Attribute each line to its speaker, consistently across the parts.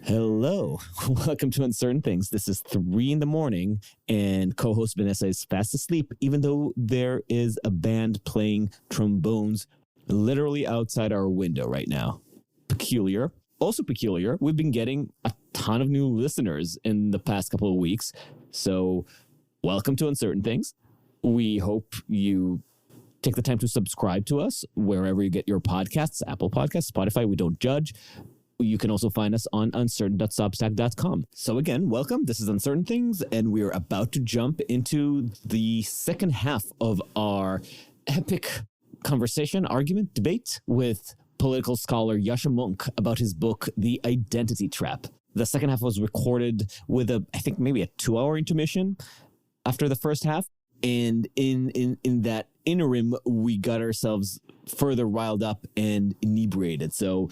Speaker 1: Hello, welcome to Uncertain Things. This is 3 a.m. and co-host Vanessa is fast asleep, even though there is a band playing trombones literally outside our window right now. Peculiar. Also peculiar, we've been getting a ton of new listeners in the past couple of weeks. So welcome to Uncertain Things. We hope you take the time to subscribe to us wherever you get your podcasts, Apple Podcasts, Spotify. We don't judge. You can also find us on uncertain.substack.com. So again, welcome. This is Uncertain Things, and we're about to jump into the second half of our epic conversation, argument, debate with political scholar Yascha Mounk about his book, The Identity Trap. The second half was recorded with I think maybe a 2-hour intermission after the first half. And in that interim, we got ourselves further riled up and inebriated. So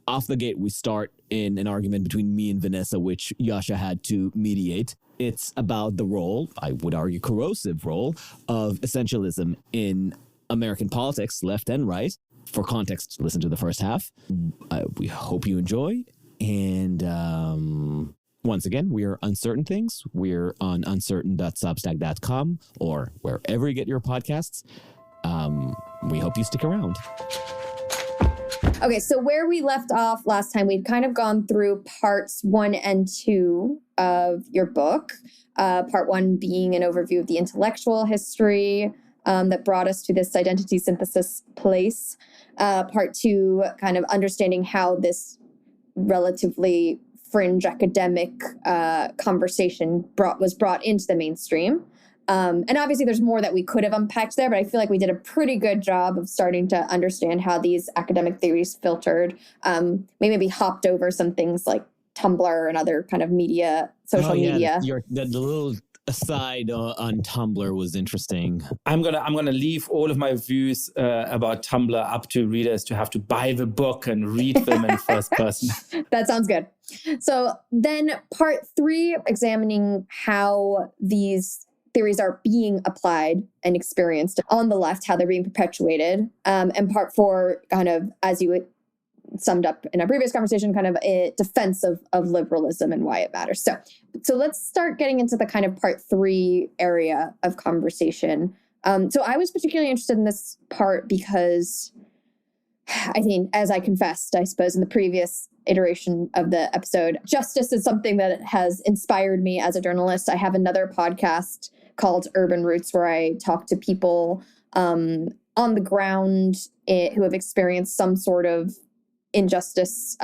Speaker 1: off the gate, we start in an argument between me and Vanessa, which Yascha had to mediate. It's about the role, I would argue corrosive role, of essentialism in American politics, left and right. For context, listen to the first half. We hope you enjoy. And once again, we are Uncertain Things. We're on uncertain.substack.com or wherever you get your podcasts. We hope you stick around.
Speaker 2: Okay, so where we left off last time, we'd kind of gone through parts 1 and 2 of your book. Part 1 being an overview of the intellectual history that brought us to this identity synthesis place. Part 2, kind of understanding how this relatively fringe academic conversation was brought into the mainstream. And obviously there's more that we could have unpacked there, but I feel like we did a pretty good job of starting to understand how these academic theories filtered. We maybe hopped over some things like Tumblr and other kind of social media.
Speaker 1: The little aside on Tumblr was interesting.
Speaker 3: I'm gonna leave all of my views about Tumblr up to readers to have to buy the book and read them in first person.
Speaker 2: That sounds good. So then part 3, examining how these theories are being applied and experienced on the left, how they're being perpetuated. And part 4, kind of, as you summed up in our previous conversation, kind of a defense of liberalism and why it matters. So let's start getting into the kind of part 3 area of conversation. So I was particularly interested in this part because I think, as I confessed, I suppose, in the previous iteration of the episode, justice is something that has inspired me as a journalist. I have another podcast called Urban Roots, where I talk to people on the ground who have experienced some sort of injustice,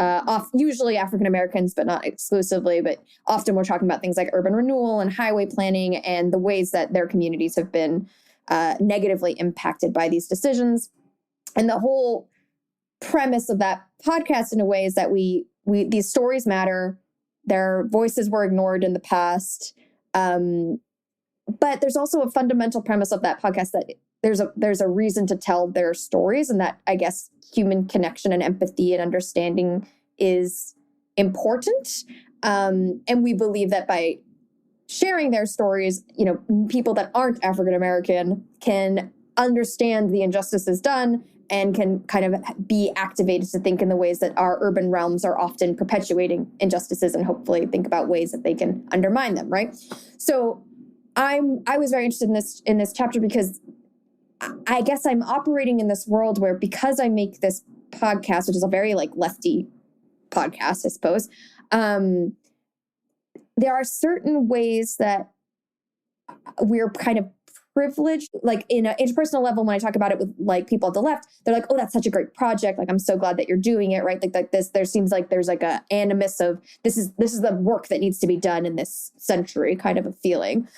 Speaker 2: usually African Americans, but not exclusively. But often we're talking about things like urban renewal and highway planning and the ways that their communities have been negatively impacted by these decisions. And the whole premise of that podcast, in a way, is that these stories matter. Their voices were ignored in the past. But there's also a fundamental premise of that podcast that there's a reason to tell their stories, and that, I guess, human connection and empathy and understanding is important. And we believe that by sharing their stories, people that aren't African American can understand the injustices done and can kind of be activated to think in the ways that our urban realms are often perpetuating injustices, and hopefully think about ways that they can undermine them, right? So I was very interested in this chapter because I guess I'm operating in this world where, because I make this podcast, which is a very lefty podcast, I suppose, there are certain ways that we're kind of privileged, like in an interpersonal level. When I talk about it with people at the left, they're like, "Oh, that's such a great project. I'm so glad that you're doing it." Right? Like this, there seems like there's a animus of this is the work that needs to be done in this century, kind of a feeling.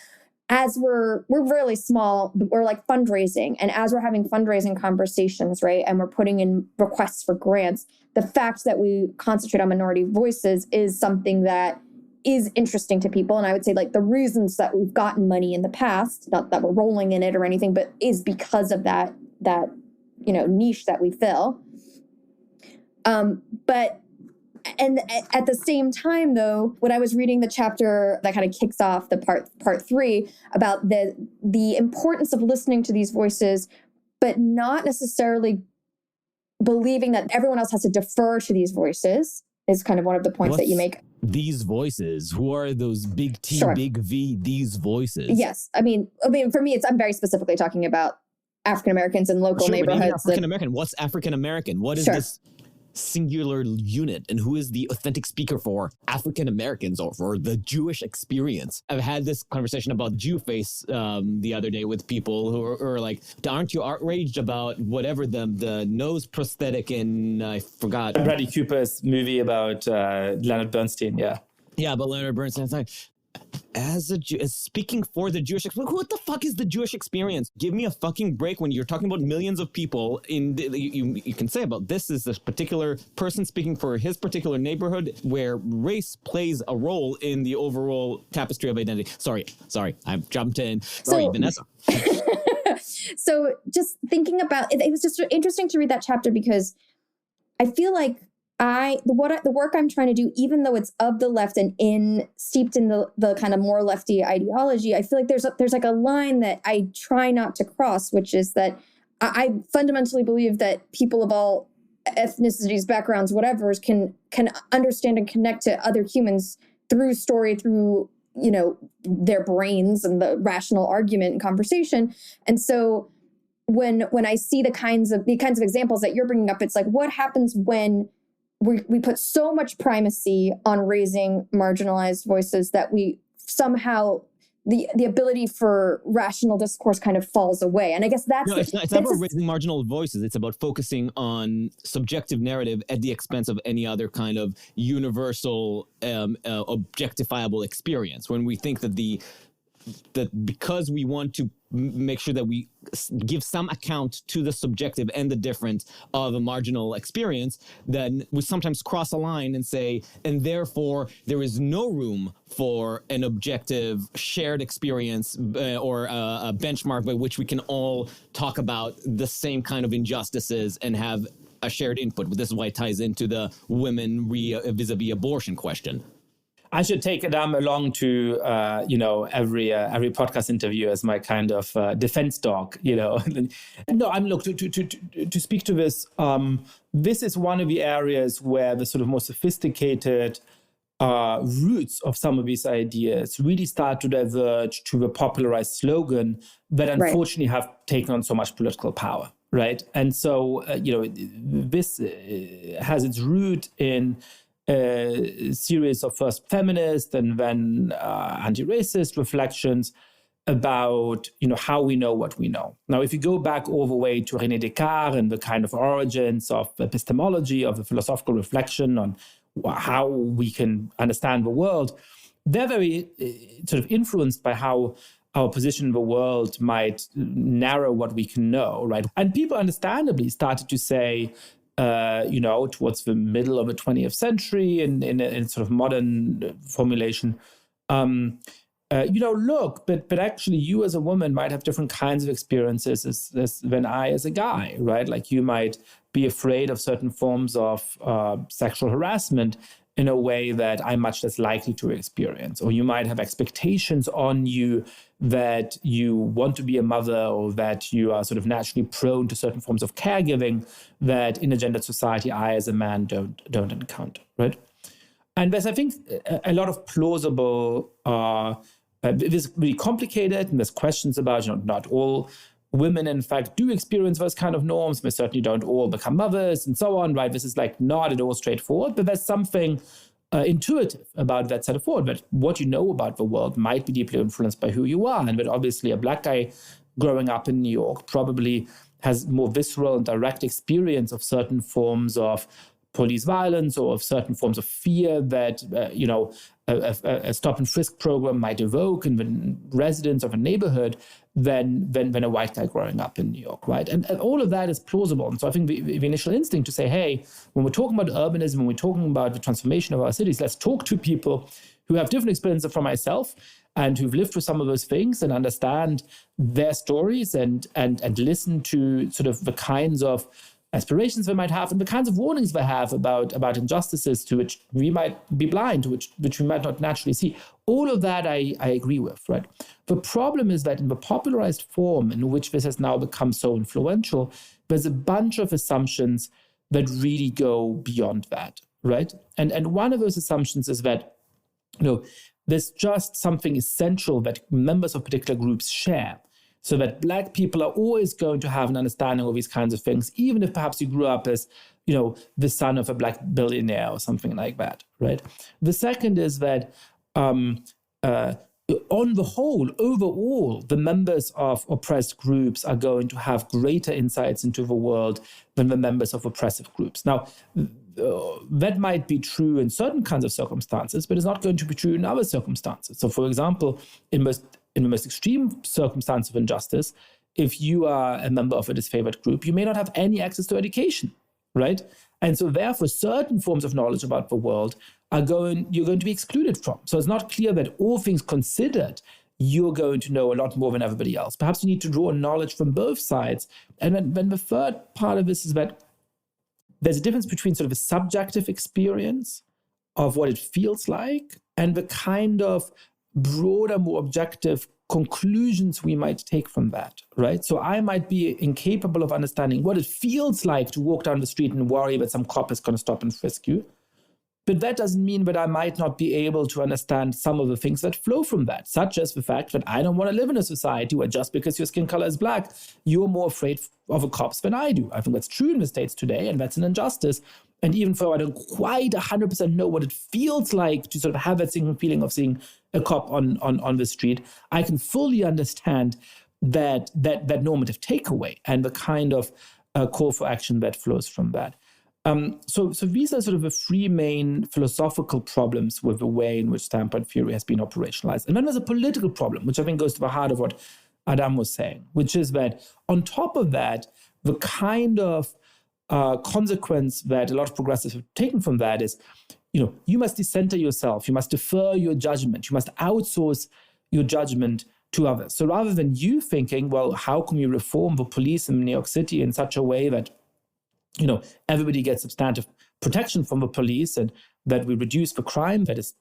Speaker 2: As we're really small, but we're fundraising, and as we're having fundraising conversations, right, and we're putting in requests for grants, the fact that we concentrate on minority voices is something that is interesting to people. And I would say the reasons that we've gotten money in the past, not that we're rolling in it or anything, but is because of that niche that we fill. But at the same time, though, when I was reading the chapter that kind of kicks off the part 3 about the importance of listening to these voices, but not necessarily believing that everyone else has to defer to these voices, is kind of one of the points that you make.
Speaker 1: These voices, who are those big T,
Speaker 2: Sure.
Speaker 1: big V, these voices?
Speaker 2: Yes. I mean, for me, I'm very specifically talking about African Americans in local neighborhoods.
Speaker 1: African American. What's African American? What is this singular unit, and who is the authentic speaker for African Americans or for the Jewish experience? I've had this conversation about Jew face the other day with people who are like, aren't you outraged about whatever the nose prosthetic in, I forgot.
Speaker 3: Bradley Cooper's movie about Leonard Bernstein, yeah.
Speaker 1: Yeah, but Leonard Bernstein, it's like, as speaking for the Jewish experience, what the fuck is the Jewish experience? Give me a fucking break when you're talking about millions of people. You can say about this is this particular person speaking for his particular neighborhood where race plays a role in the overall tapestry of identity. Sorry, I've jumped in. Sorry, Vanessa.
Speaker 2: So just thinking about it, it was just interesting to read that chapter because I feel like the work I'm trying to do, even though it's of the left and steeped in the kind of more lefty ideology, I feel like there's like a line that I try not to cross, which is that I fundamentally believe that people of all ethnicities, backgrounds, whatever, can understand and connect to other humans through story, through their brains and the rational argument and conversation. And so when I see the kinds of examples that you're bringing up, it's like, what happens when we put so much primacy on raising marginalized voices that we somehow the ability for rational discourse kind of falls away. And I guess that's
Speaker 1: it's not about raising marginal voices. It's about focusing on subjective narrative at the expense of any other kind of universal objectifiable experience. When we think that because we want to make sure that we give some account to the subjective and the different of a marginal experience, then we sometimes cross a line and say, and therefore there is no room for an objective shared experience or a benchmark by which we can all talk about the same kind of injustices and have a shared input. This is why it ties into the women vis-a-vis abortion question.
Speaker 3: I should take Adam along to, every podcast interview as my kind of defense dog, No, to speak to this, this is one of the areas where the sort of more sophisticated roots of some of these ideas really start to diverge to the popularized slogan that unfortunately have taken on so much political power, right? And so, this has its root in a series of first feminist and then anti-racist reflections about, how we know what we know. Now, if you go back all the way to René Descartes and the kind of origins of epistemology, of the philosophical reflection on how we can understand the world, they're very sort of influenced by how our position in the world might narrow what we can know, right? And people understandably started to say, towards the middle of the 20th century in sort of modern formulation, look, but actually you as a woman might have different kinds of experiences than I as a guy, right? Like you might be afraid of certain forms of sexual harassment in a way that I'm much less likely to experience. Or you might have expectations on you that you want to be a mother or that you are sort of naturally prone to certain forms of caregiving that in a gendered society, I as a man don't encounter, right? And there's, I think, a lot of plausible, it is really complicated, and there's questions about, not all women, in fact, do experience those kind of norms. They certainly don't all become mothers and so on, right? This is like not at all straightforward, but there's something intuitive about that set of forward, that what you know about the world might be deeply influenced by who you are. And that obviously a Black guy growing up in New York probably has more visceral and direct experience of certain forms of police violence or of certain forms of fear that, a stop and frisk program might evoke in the residents of a neighborhood than a white guy growing up in New York, right? And all of that is plausible. And so I think the initial instinct to say, hey, when we're talking about urbanism, when we're talking about the transformation of our cities, let's talk to people who have different experiences from myself and who've lived through some of those things and understand their stories and listen to sort of the kinds of aspirations they might have and the kinds of warnings they have about injustices to which we might be blind, to which we might not naturally see. All of that I agree with, right? The problem is that in the popularized form in which this has now become so influential, there's a bunch of assumptions that really go beyond that, right? And one of those assumptions is that, there's just something essential that members of particular groups share. So that Black people are always going to have an understanding of these kinds of things, even if perhaps you grew up as, the son of a Black billionaire or something like that, right? The second is that on the whole, overall, the members of oppressed groups are going to have greater insights into the world than the members of oppressive groups. Now, that might be true in certain kinds of circumstances, but it's not going to be true in other circumstances. So, for example, in the most extreme circumstance of injustice, if you are a member of a disfavored group, you may not have any access to education, right? And so therefore, certain forms of knowledge about the world you're going to be excluded from. So it's not clear that all things considered, you're going to know a lot more than everybody else. Perhaps you need to draw knowledge from both sides. And then the third part of this is that there's a difference between sort of a subjective experience of what it feels like and the kind of broader, more objective conclusions we might take from that, right? So I might be incapable of understanding what it feels like to walk down the street and worry that some cop is going to stop and frisk you. But that doesn't mean that I might not be able to understand some of the things that flow from that, such as the fact that I don't want to live in a society where just because your skin color is Black, you're more afraid of the cops than I do. I think that's true in the States today, and that's an injustice. And even though I don't quite 100% know what it feels like to sort of have that single feeling of seeing a cop on the street, I can fully understand that normative takeaway and the kind of call for action that flows from that. So these are sort of the three main philosophical problems with the way in which standpoint theory has been operationalized. And then there's a political problem, which I think goes to the heart of what Adam was saying, which is that on top of that, the kind of consequence that a lot of progressives have taken from that is, you must decenter yourself, you must defer your judgment, you must outsource your judgment to others. So rather than you thinking, well, how can we reform the police in New York City in such a way that everybody gets substantive protection from the police and that we reduce the crime that is,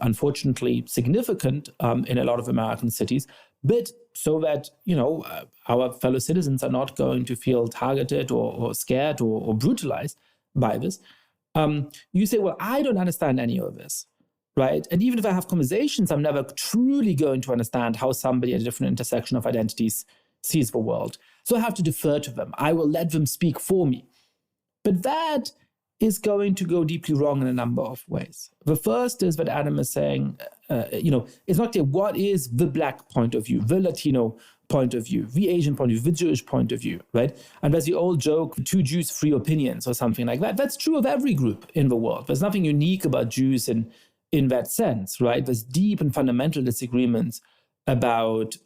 Speaker 3: unfortunately significant in a lot of American cities, but so that, our fellow citizens are not going to feel targeted or scared or brutalized by this. You say, well, I don't understand any of this, right? And even if I have conversations, I'm never truly going to understand how somebody at a different intersection of identities sees the world. So I have to defer to them. I will let them speak for me. But that is going to go deeply wrong in a number of ways. The first is that Adam is saying, it's not clear what is the Black point of view, the Latino point of view, the Asian point of view, the Jewish point of view, right? And there's the old joke, 2 Jews, 3 opinions or something like that. That's true of every group in the world. There's nothing unique about Jews in that sense, right? There's deep and fundamental disagreements about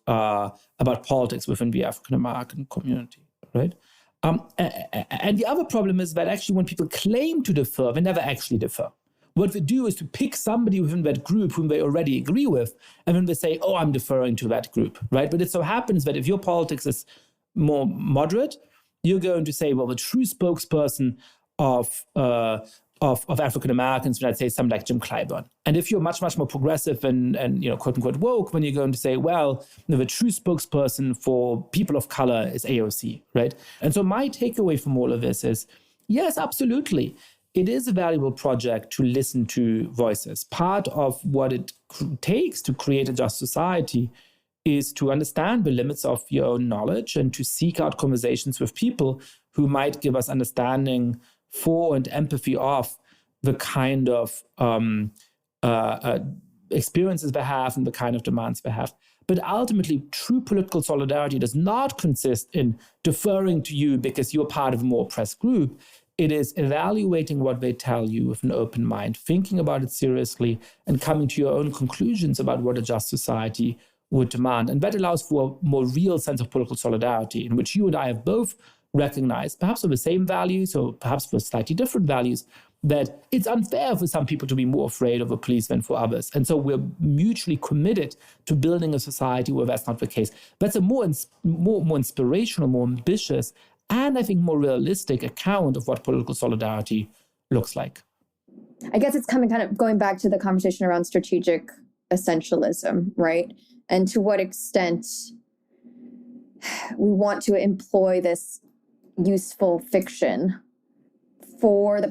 Speaker 3: politics within the African-American community, right? And the other problem is that actually when people claim to defer, they never actually defer. What they do is to pick somebody within that group whom they already agree with, and then they say, oh, I'm deferring to that group, right? But it so happens that if your politics is more moderate, you're going to say, well, the true spokesperson of African Americans, let's say something like Jim Clyburn. And if you're much, much more progressive and quote unquote woke, then you're going to say, well, the true spokesperson for people of color is AOC, right? And so my takeaway from all of this is, yes, absolutely. It is a valuable project to listen to voices. Part of what it takes to create a just society is to understand the limits of your own knowledge and to seek out conversations with people who might give us understanding for and empathy of the kind of experiences they have and the kind of demands they have. But ultimately, true political solidarity does not consist in deferring to you because you're part of a more oppressed group. It is evaluating what they tell you with an open mind, thinking about it seriously, and coming to your own conclusions about what a just society would demand. And that allows for a more real sense of political solidarity, in which you and I have both recognized, perhaps for the same values or perhaps for slightly different values, that it's unfair for some people to be more afraid of the police than for others. And so we're mutually committed to building a society where that's not the case. That's a more inspirational, more ambitious, and I think more realistic account of what political solidarity looks like.
Speaker 2: I guess it's kind of going back to the conversation around strategic essentialism, right? And to what extent we want to employ this useful fiction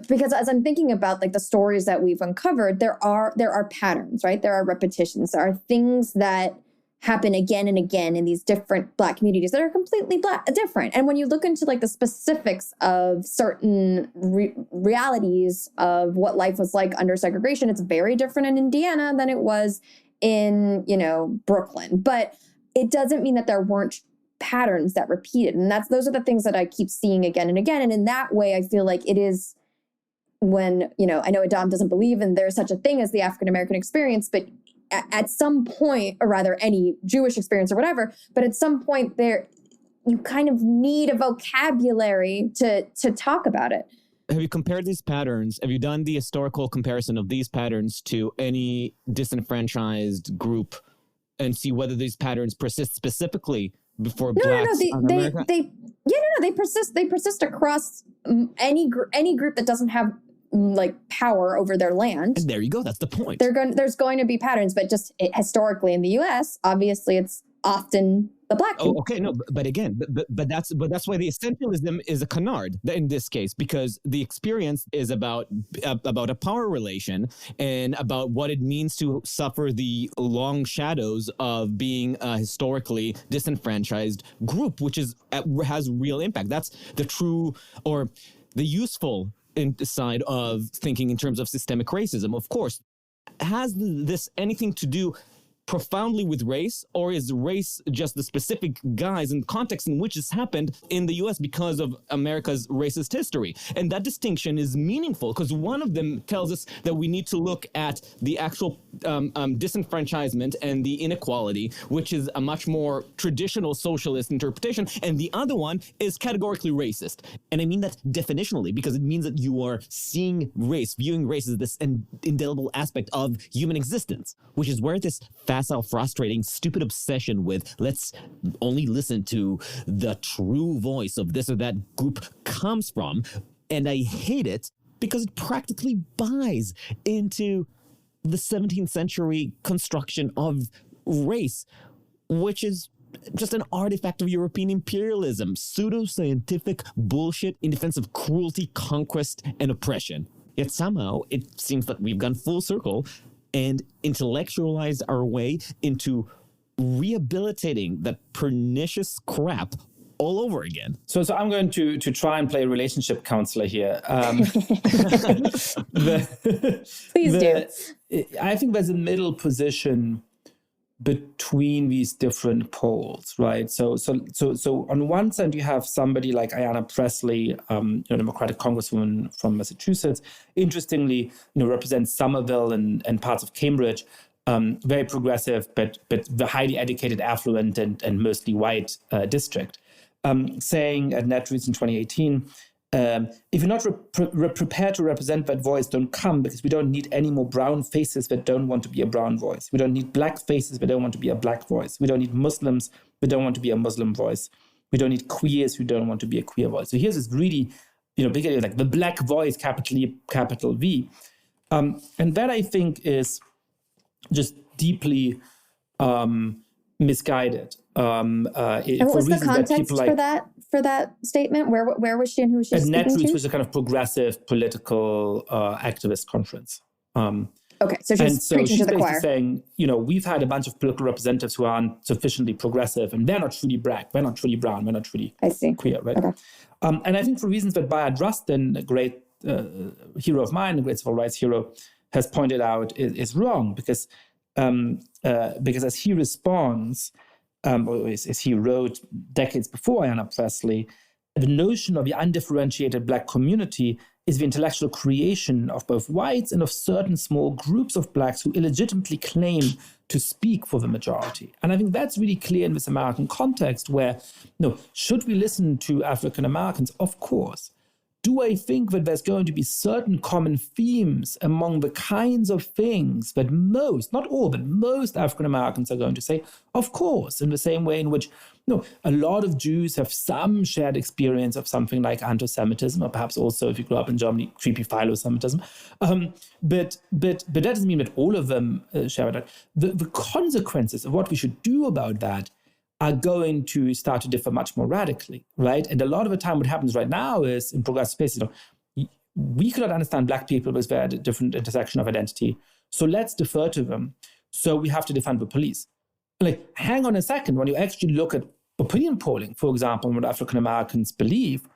Speaker 2: because as I'm thinking about like the stories that we've uncovered, there are patterns, right? There are repetitions. There are things that happen again and again in these different Black communities that are completely different. And when you look into like the specifics of certain realities of what life was like under segregation, it's very different in Indiana than it was in, Brooklyn. But it doesn't mean that there weren't patterns that repeated. And those are the things that I keep seeing again and again. And in that way, I feel like it is when, I know Adam doesn't believe in there's such a thing as the African-American experience, but at some point, or rather any Jewish experience or whatever, but at some point you kind of need a vocabulary to talk about it.
Speaker 1: Have you compared these patterns? Have you done the historical comparison of these patterns to any disenfranchised group and see whether these patterns persist specifically before Blacks?
Speaker 2: They persist. They persist across any group that doesn't have like power over their land.
Speaker 1: And there you go. That's the point.
Speaker 2: There's going to be patterns, but just historically in the U.S., obviously it's often the Black people.
Speaker 1: Oh, okay, no, but again, but that's why the essentialism is a canard in this case, because the experience is about a power relation and about what it means to suffer the long shadows of being a historically disenfranchised group, which has real impact. That's the true or the useful side of thinking in terms of systemic racism. Of course, has this anything to do profoundly with race, or is race just the specific guise and context in which this happened in the US because of America's racist history? And that distinction is meaningful because one of them tells us that we need to look at the actual disenfranchisement and the inequality, which is a much more traditional socialist interpretation, and the other one is categorically racist. And I mean that definitionally because it means that you are seeing race, viewing race as this indelible aspect of human existence, which is where this facile, frustrating, stupid obsession with let's only listen to the true voice of this or that group comes from. And I hate it because it practically buys into the 17th century construction of race, which is just an artifact of European imperialism, pseudo-scientific bullshit in defense of cruelty, conquest, and oppression. Yet somehow it seems that we've gone full circle and intellectualized our way into rehabilitating that pernicious crap all over again.
Speaker 3: So I'm going to try and play a relationship counselor here.
Speaker 2: Please do.
Speaker 3: I think there's a middle position between these different poles, right? So on one side, you have somebody like Ayanna Pressley, Democratic Congresswoman from Massachusetts, interestingly, represents Somerville and parts of Cambridge, very progressive, but the highly educated, affluent, and mostly white district, saying at Netreads in 2018, if you're not prepared to represent that voice, don't come, because we don't need any more brown faces that don't want to be a brown voice. We don't need black faces that don't want to be a black voice. We don't need Muslims that don't want to be a Muslim voice. We don't need queers who don't want to be a queer voice. So here's this really, big idea, like the black voice, capital E, capital V. And that, I think, is just deeply misguided.
Speaker 2: And what was the context for that statement? Where was she and who was she speaking to?
Speaker 3: Netreads was a kind of progressive political activist conference.
Speaker 2: Okay, so she's preaching to the choir.
Speaker 3: Saying, we've had a bunch of political representatives who aren't sufficiently progressive, and they're not truly black, they're not truly brown, they're not truly queer, right? Okay. And I think for reasons that Bayard Rustin, a great hero of mine, a great civil rights hero, has pointed out is wrong, because as he responds, or as he wrote decades before Ayanna Pressley, the notion of the undifferentiated black community is the intellectual creation of both whites and of certain small groups of blacks who illegitimately claim to speak for the majority. And I think that's really clear in this American context where, should we listen to African Americans? Of course. do I think that there's going to be certain common themes among the kinds of things that most, not all, but most African Americans are going to say? Of course, in the same way in which a lot of Jews have some shared experience of something like anti-Semitism, or perhaps also, if you grew up in Germany, creepy philo-Semitism. But that doesn't mean that all of them share that. The consequences of what we should do about that are going to start to differ much more radically, right? And a lot of the time what happens right now is, in progressive spaces, we cannot understand Black people because they're at a different intersection of identity. So let's defer to them. So we have to defund the police. Like, hang on a second. When you actually look at opinion polling, for example, what African Americans believe,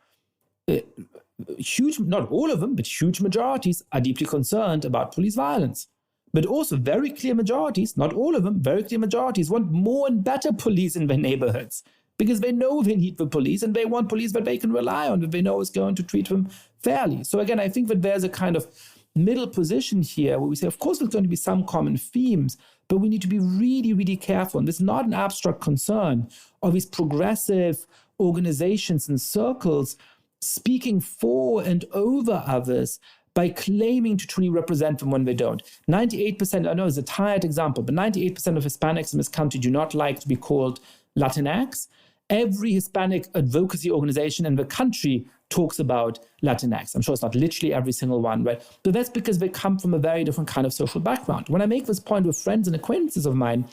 Speaker 3: huge, not all of them, but huge majorities are deeply concerned about police violence. But also very clear majorities, not all of them, very clear majorities want more and better police in their neighborhoods because they know they need the police and they want police that they can rely on, that they know is going to treat them fairly. So again, I think that there's a kind of middle position here where we say, of course, there's going to be some common themes, but we need to be really, really careful. And this is not an abstract concern of these progressive organizations and circles speaking for and over others by claiming to truly represent them when they don't. 98%, I know it's a tired example, but 98% of Hispanics in this country do not like to be called Latinx. Every Hispanic advocacy organization in the country talks about Latinx. I'm sure it's not literally every single one, right? But that's because they come from a very different kind of social background. When I make this point with friends and acquaintances of mine,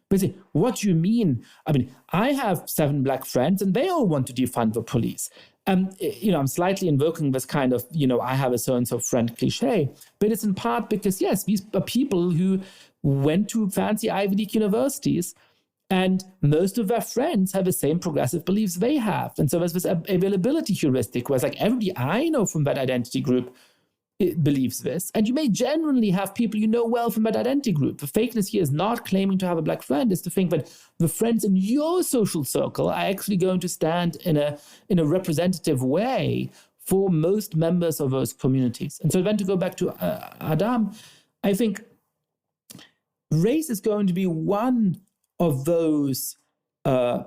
Speaker 3: they say, what do you mean? I mean, I have 7 Black friends and they all want to defund the police. I'm slightly invoking this kind of, I have a so-and-so friend cliche, but it's in part because, yes, these are people who went to fancy Ivy League universities and most of their friends have the same progressive beliefs they have. And so there's this availability heuristic where it's like everybody I know from that identity group believes this. And you may genuinely have people you know well from that identity group. The fakeness here is not claiming to have a Black friend, is to think that the friends in your social circle are actually going to stand in a representative way for most members of those communities. And so then to go back to Adam, I think race is going to be one of those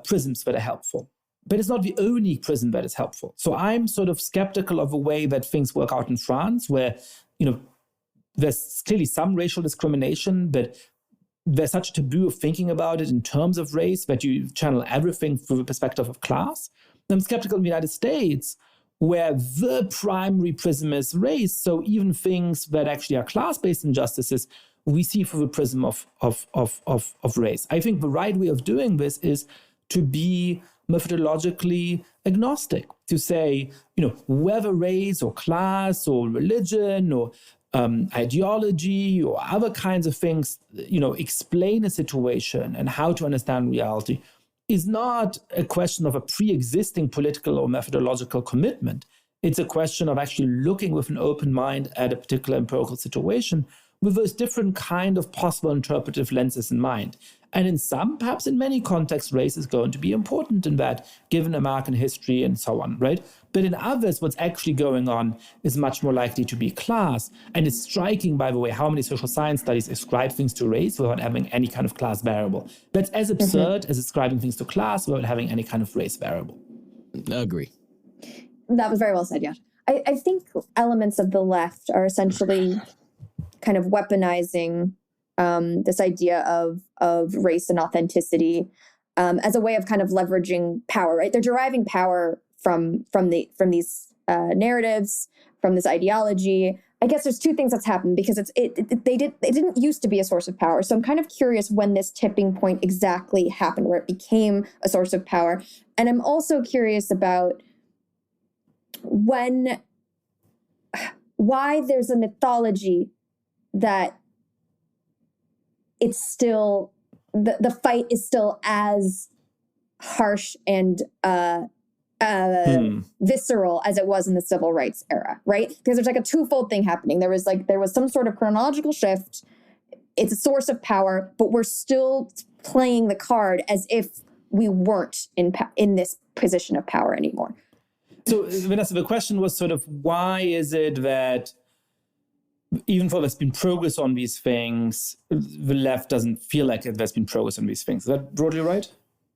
Speaker 3: prisms that are helpful. But it's not the only prism that is helpful. So I'm sort of skeptical of the way that things work out in France, where, there's clearly some racial discrimination, but there's such a taboo of thinking about it in terms of race that you channel everything through the perspective of class. I'm skeptical in the United States, where the primary prism is race. So even things that actually are class-based injustices, we see through the prism of race. I think the right way of doing this is to be methodologically agnostic, to say, whether race or class or religion or ideology or other kinds of things, explain a situation and how to understand reality is not a question of a pre-existing political or methodological commitment. It's a question of actually looking with an open mind at a particular empirical situation with those different kind of possible interpretive lenses in mind. And in some, perhaps in many contexts, race is going to be important in that, given American history and so on, right? But in others, what's actually going on is much more likely to be class. And it's striking, by the way, how many social science studies ascribe things to race without having any kind of class variable. That's as absurd as ascribing things to class without having any kind of race variable.
Speaker 1: I agree.
Speaker 2: That was very well said, yeah. I think elements of the left are essentially kind of weaponizing this idea of race and authenticity as a way of kind of leveraging power, right? They're deriving power from these narratives, from this ideology. I guess there's two things that's happened because it didn't used to be a source of power. So I'm kind of curious when this tipping point exactly happened, where it became a source of power. And I'm also curious about why there's a mythology that it's still, the fight is still as harsh and visceral as it was in the civil rights era, right? Because there's like a twofold thing happening. There was some sort of chronological shift. It's a source of power, but we're still playing the card as if we weren't in this position of power anymore.
Speaker 3: So, Vanessa, the question was sort of, why is it that even though there's been progress on these things, the left doesn't feel like there's been progress on these things? Is that broadly right?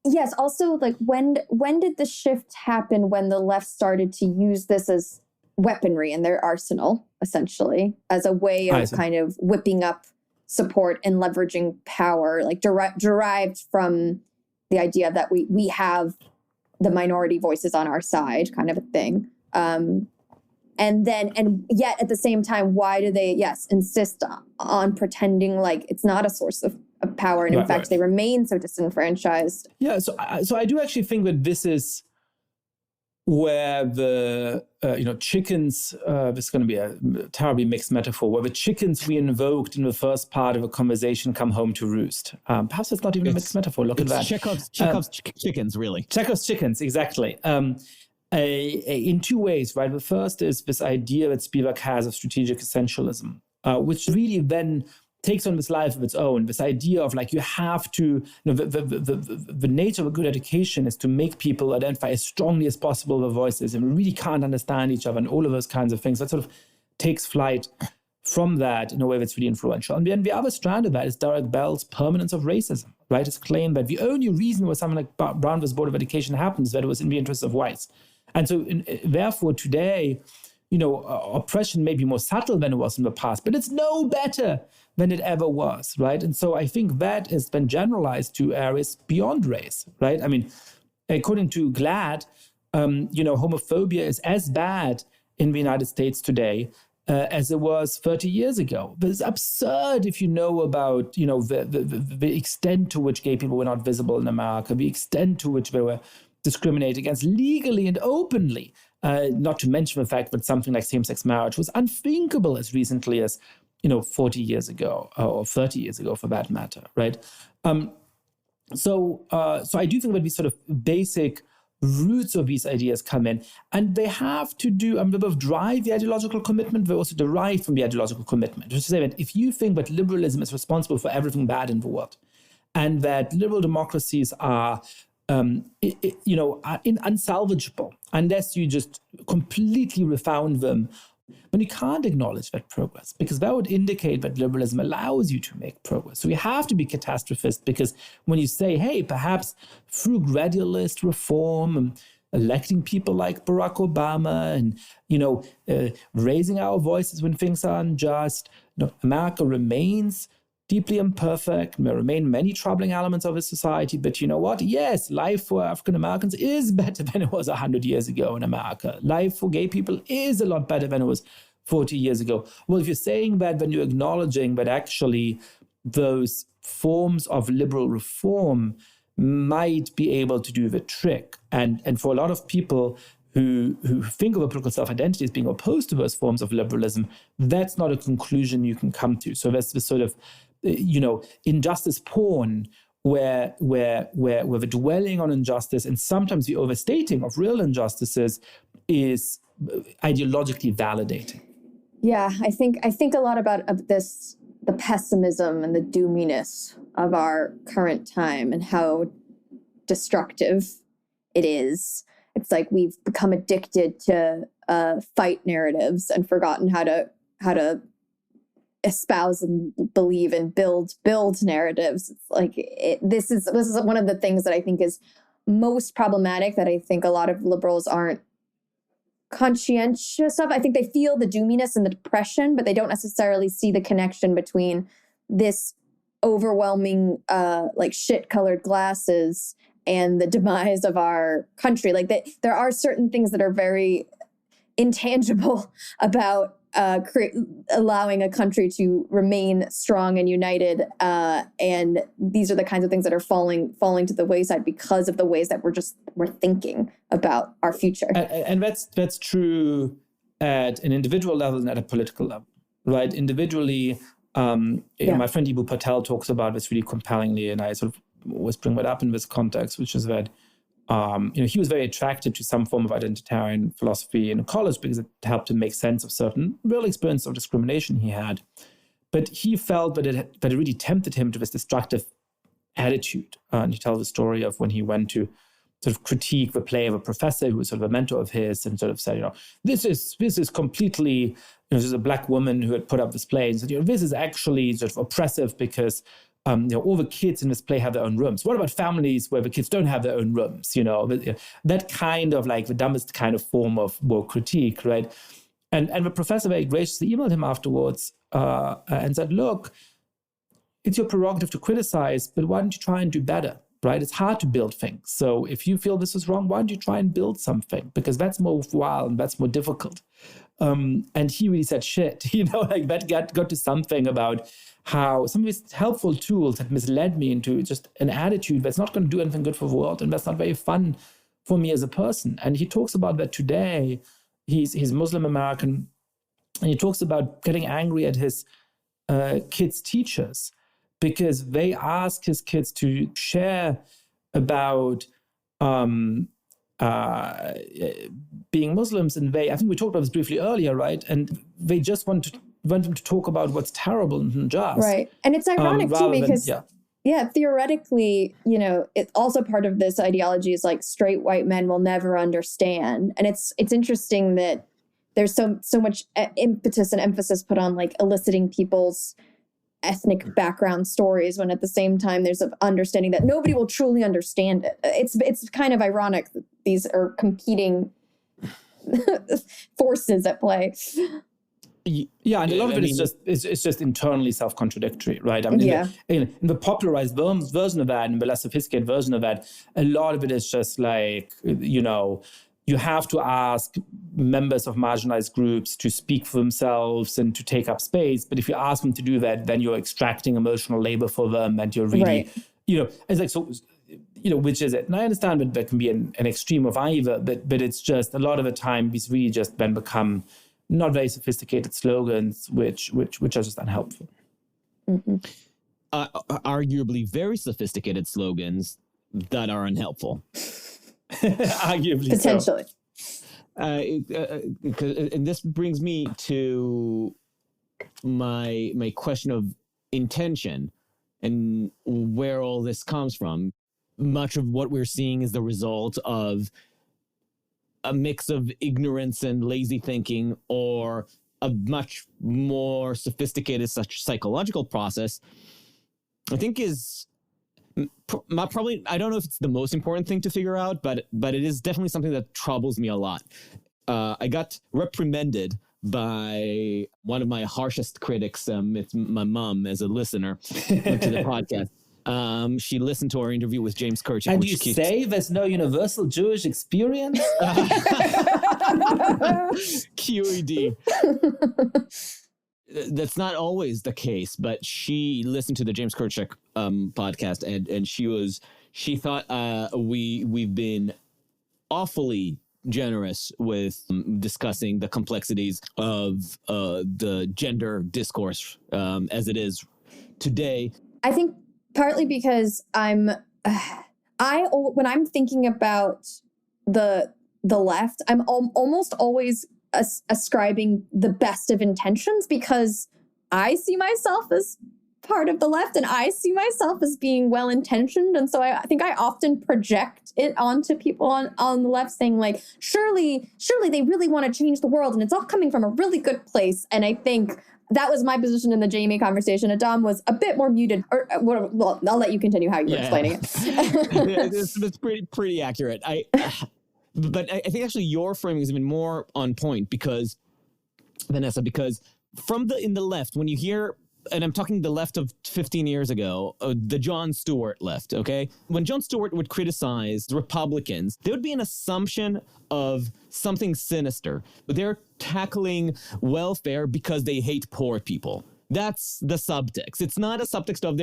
Speaker 2: Yes. Also, like when did the shift happen when the left started to use this as weaponry in their arsenal, essentially, as a way of kind of whipping up support and leveraging power, like derived from the idea that we have the minority voices on our side, kind of a thing. And yet at the same time, why do they, insist on pretending like it's not a source of power, and in fact, they remain so disenfranchised?
Speaker 3: Yeah, so I do actually think that this is where the chickens, this is going to be a terribly mixed metaphor, where the chickens we invoked in the first part of a conversation come home to roost. Perhaps it's not even a mixed metaphor. Look at that.
Speaker 1: Chekhov's chickens, really.
Speaker 3: Chekhov's chickens, exactly. In two ways, right? The first is this idea that Spivak has of strategic essentialism, which really then takes on this life of its own, this idea of like you have to, the nature of a good education is to make people identify as strongly as possible with voices, and we really can't understand each other and all of those kinds of things. That sort of takes flight from that in a way that's really influential. And then the other strand of that is Derek Bell's permanence of racism, right? His claim that the only reason why something like Brown v. Board of Education happens is that it was in the interests of whites. And so therefore today, oppression may be more subtle than it was in the past, but it's no better than it ever was, right? And so I think that has been generalized to areas beyond race, right? I mean, according to GLAAD, homophobia is as bad in the United States today as it was 30 years ago. But it's absurd if you know about, the extent to which gay people were not visible in America, the extent to which they were discriminated against legally and openly, not to mention the fact that something like same-sex marriage was unthinkable as recently as 40 years ago or 30 years ago, for that matter, right? So I do think that these sort of basic roots of these ideas come in, and they have to do, they both drive the ideological commitment, they also derive from the ideological commitment. Which is to say that if you think that liberalism is responsible for everything bad in the world, and that liberal democracies are unsalvageable unless you just completely refound them, when you can't acknowledge that progress, because that would indicate that liberalism allows you to make progress. So you have to be catastrophist, because when you say, hey, perhaps through gradualist reform and electing people like Barack Obama and, raising our voices when things are unjust, America remains deeply imperfect. There remain many troubling elements of its society. But you know what? Yes, life for African Americans is better than it was 100 years ago in America. Life for gay people is a lot better than it was 40 years ago. Well, if you're saying that, then you're acknowledging that actually those forms of liberal reform might be able to do the trick. And for a lot of people who think of a political self-identity as being opposed to those forms of liberalism, that's not a conclusion you can come to. So there's this sort of injustice porn where the dwelling on injustice and sometimes the overstating of real injustices is ideologically validating.
Speaker 2: Yeah, I think a lot about this, the pessimism and the doominess of our current time and how destructive it is. It's like we've become addicted to fight narratives and forgotten how to espouse and believe and build narratives. It's like this is one of the things that I think is most problematic, that I think a lot of liberals aren't conscientious of. I think they feel the doominess and the depression, but they don't necessarily see the connection between this overwhelming shit-colored glasses and the demise of our country. Like there are certain things that are very intangible about allowing a country to remain strong and united, and these are the kinds of things that are falling to the wayside because of the ways that we're thinking about our future.
Speaker 3: And that's true at an individual level and at a political level, right? Individually, my friend Ibu Patel talks about this really compellingly, and I sort of always bring that up in this context, which is that he was very attracted to some form of identitarian philosophy in college because it helped him make sense of certain real experience of discrimination he had. But he felt that it really tempted him to this destructive attitude. And he tells the story of when he went to sort of critique the play of a professor who was sort of a mentor of his, and sort of said, this is completely, this is a black woman who had put up this play, and said, this is actually sort of oppressive because all the kids in this play have their own rooms. What about families where the kids don't have their own rooms? That kind of like the dumbest kind of form of woke critique, right? And the professor very graciously emailed him afterwards and said, look, it's your prerogative to criticize, but why don't you try and do better, right? It's hard to build things. So if you feel this is wrong, why don't you try and build something? Because that's more worthwhile and that's more difficult. And he really said, shit, like that got to something about how some of these helpful tools had misled me into just an attitude that's not going to do anything good for the world, and that's not very fun for me as a person. And he talks about that today. He's Muslim American, and he talks about getting angry at his kids' teachers because they ask his kids to share about being Muslims, and I think we talked about this briefly earlier, right? And they just want them to talk about what's terrible and unjust.
Speaker 2: Right. And it's ironic too, because theoretically, it's also part of this ideology is like straight white men will never understand. And it's interesting that there's so much impetus and emphasis put on like eliciting people's ethnic background stories when at the same time there's an understanding that nobody will truly understand it. It's kind of ironic that these are competing forces at play.
Speaker 3: Yeah, and a lot of it is just internally self-contradictory, right? I mean, in the popularized version of that, and the less sophisticated version of that, a lot of it is just like, you have to ask members of marginalized groups to speak for themselves and to take up space. But if you ask them to do that, then you're extracting emotional labor for them, and you're really, it's like, so, which is it? And I understand that there can be an extreme of either, but it's just a lot of the time these really just then become not very sophisticated slogans, which are just unhelpful.
Speaker 2: Mm-hmm.
Speaker 1: Arguably very sophisticated slogans that are unhelpful.
Speaker 3: Arguably
Speaker 2: potentially.
Speaker 1: And this brings me to my question of intention and where all this comes from. Much of what we're seeing is the result of a mix of ignorance and lazy thinking, or a much more sophisticated such psychological process. I think is probably, I don't know if it's the most important thing to figure out, but it is definitely something that troubles me a lot. I got reprimanded by one of my harshest critics. It's my mom as a listener to the podcast. She listened to our interview with James Kirch.
Speaker 3: And you say there's no universal Jewish experience?
Speaker 1: QED. That's not always the case, but she listened to the James Kirch podcast, and she thought we've been awfully generous with discussing the complexities of the gender discourse as it is today.
Speaker 2: I think partly because when I'm thinking about the left, I'm almost always ascribing the best of intentions, because I see myself as part of the left and I see myself as being well-intentioned. And so I think I often project it onto people on the left, saying like, surely they really want to change the world and it's all coming from a really good place. And I think that was my position in the Jamie conversation. Adam was a bit more muted. Well, I'll let you continue how you're explaining it.
Speaker 1: It's pretty accurate. But I think actually your framing is even more on point because, Vanessa, because in the left, when you hear, and I'm talking the left of 15 years ago, the Jon Stewart left, okay? When Jon Stewart would criticize the Republicans, there would be an assumption of something sinister. They're tackling welfare because they hate poor people. That's the subtext. It's not a subtext of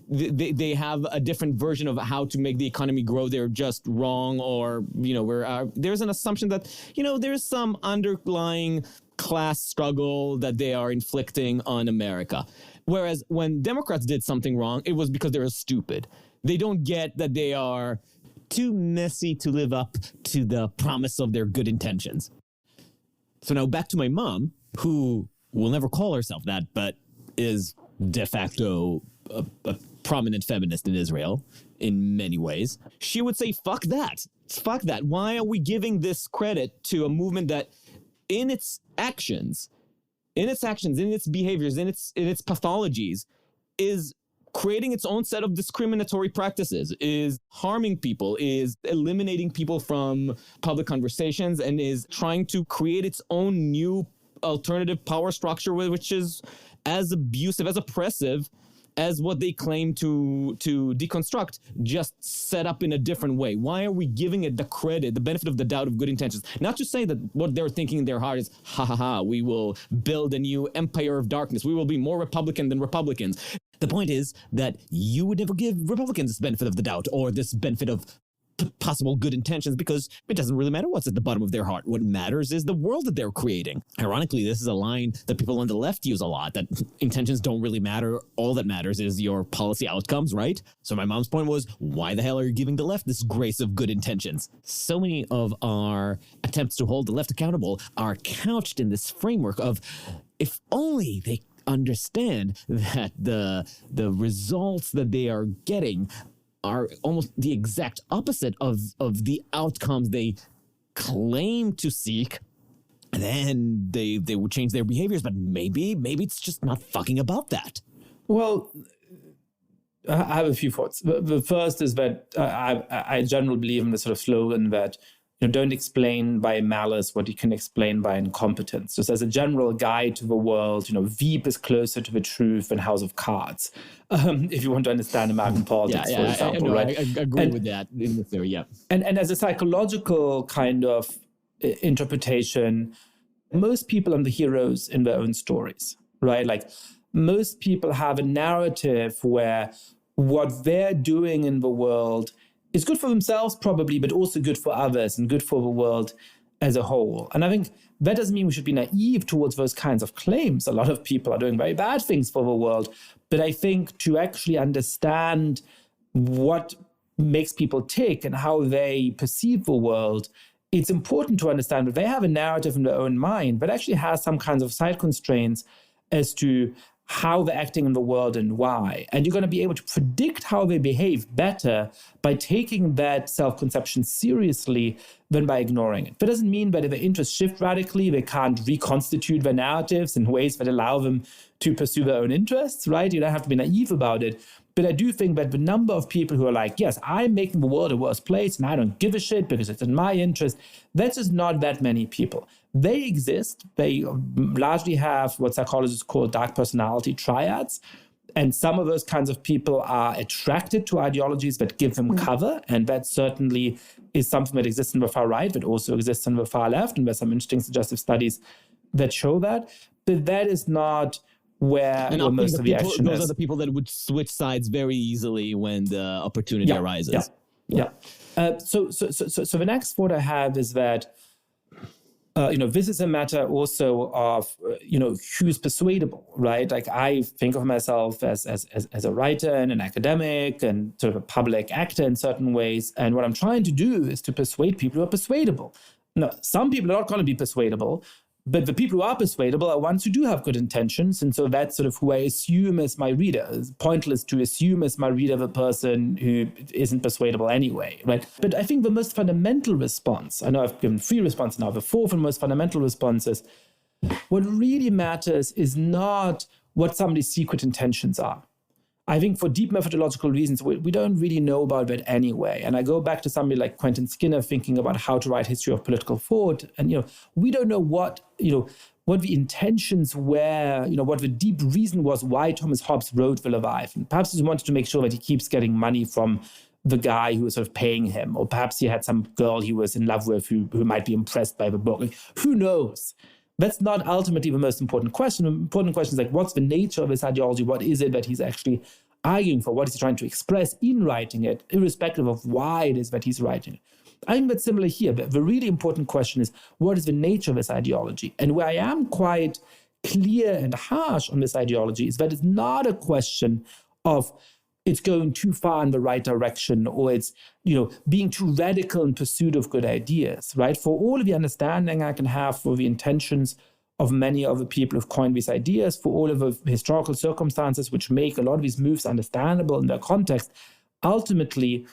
Speaker 1: they have a different version of how to make the economy grow. They're just wrong, or, there's an assumption that, there's some underlying class struggle that they are inflicting on America. Whereas when Democrats did something wrong, it was because they were stupid. They don't get that they are too messy to live up to the promise of their good intentions. So now back to my mom, who will never call herself that, but is de facto a prominent feminist in Israel in many ways. She would say, fuck that. Fuck that. Why are we giving this credit to a movement that in its actions, in its behaviors, in its pathologies, is creating its own set of discriminatory practices, is harming people, is eliminating people from public conversations, and is trying to create its own new alternative power structure which is as abusive, as oppressive as what they claim to deconstruct, just set up in a different way? Why are we giving it the credit, the benefit of the doubt of good intentions? Not to say that what they're thinking in their heart is, we will build a new empire of darkness. We will be more Republican than Republicans. The point is that you would never give Republicans this benefit of the doubt or this benefit of possible good intentions, because it doesn't really matter what's at the bottom of their heart. What matters is the world that they're creating. Ironically, this is a line that people on the left use a lot, that intentions don't really matter. All that matters is your policy outcomes, right? So my mom's point was, why the hell are you giving the left this grace of good intentions? So many of our attempts to hold the left accountable are couched in this framework of, if only they understand that the results that they are getting are almost the exact opposite of the outcomes they claim to seek, then they would change their behaviors. But maybe it's just not fucking about that.
Speaker 3: Well, I have a few thoughts. The first is that I generally believe in the sort of slogan that, don't explain by malice what you can explain by incompetence. Just as a general guide to the world, Veep is closer to the truth than House of Cards. If you want to understand American politics, for example, right?
Speaker 1: I agree with that in the theory, yeah.
Speaker 3: And as a psychological kind of interpretation, most people are the heroes in their own stories, right? Like, most people have a narrative where what they're doing in the world is good for themselves, probably, but also good for others and good for the world as a whole. And I think that doesn't mean we should be naive towards those kinds of claims. A lot of people are doing very bad things for the world. But I think to actually understand what makes people tick and how they perceive the world, it's important to understand that they have a narrative in their own mind, but actually has some kinds of side constraints as to how they're acting in the world and why. And you're going to be able to predict how they behave better by taking that self-conception seriously than by ignoring it. That doesn't mean that if their interests shift radically, they can't reconstitute their narratives in ways that allow them to pursue their own interests, right? You don't have to be naive about it. But I do think that the number of people who are like, yes, I'm making the world a worse place and I don't give a shit because it's in my interest, that's just not that many people. They exist. They largely have what psychologists call dark personality triads. And some of those kinds of people are attracted to ideologies that give them cover. And that certainly is something that exists in the far right, but also exists in the far left. And there's some interesting suggestive studies that show that. But that is not where most of the action is.
Speaker 1: Those are the people that would switch sides very easily when the opportunity arises.
Speaker 3: So the next thought I have is that this is a matter also of, who's persuadable, right? Like, I think of myself as a writer and an academic and sort of a public actor in certain ways. And what I'm trying to do is to persuade people who are persuadable. Now, some people are not going to be persuadable, but the people who are persuadable are ones who do have good intentions. And so that's sort of who I assume as my reader. It's pointless to assume as my reader the person who isn't persuadable anyway, right? But I think the most fundamental response, I know I've given 3 responses now, the 4th and most fundamental response is, what really matters is not what somebody's secret intentions are. I think for deep methodological reasons, we don't really know about that anyway. And I go back to somebody like Quentin Skinner thinking about how to write history of political thought. And, we don't know what the intentions were, what the deep reason was why Thomas Hobbes wrote The Leviathan. Perhaps he wanted to make sure that he keeps getting money from the guy who was sort of paying him. Or perhaps he had some girl he was in love with who might be impressed by the book. Who knows? That's not ultimately the most important question. The important question is like, what's the nature of his ideology? What is it that he's actually arguing for? What is he trying to express in writing it, irrespective of why it is that he's writing it? I think that's similar here. But the really important question is, what is the nature of his ideology? And where I am quite clear and harsh on this ideology is that it's not a question of it's going too far in the right direction, or it's, being too radical in pursuit of good ideas, right? For all of the understanding I can have for the intentions of many of the people who've coined these ideas, for all of the historical circumstances which make a lot of these moves understandable in their context, ultimately,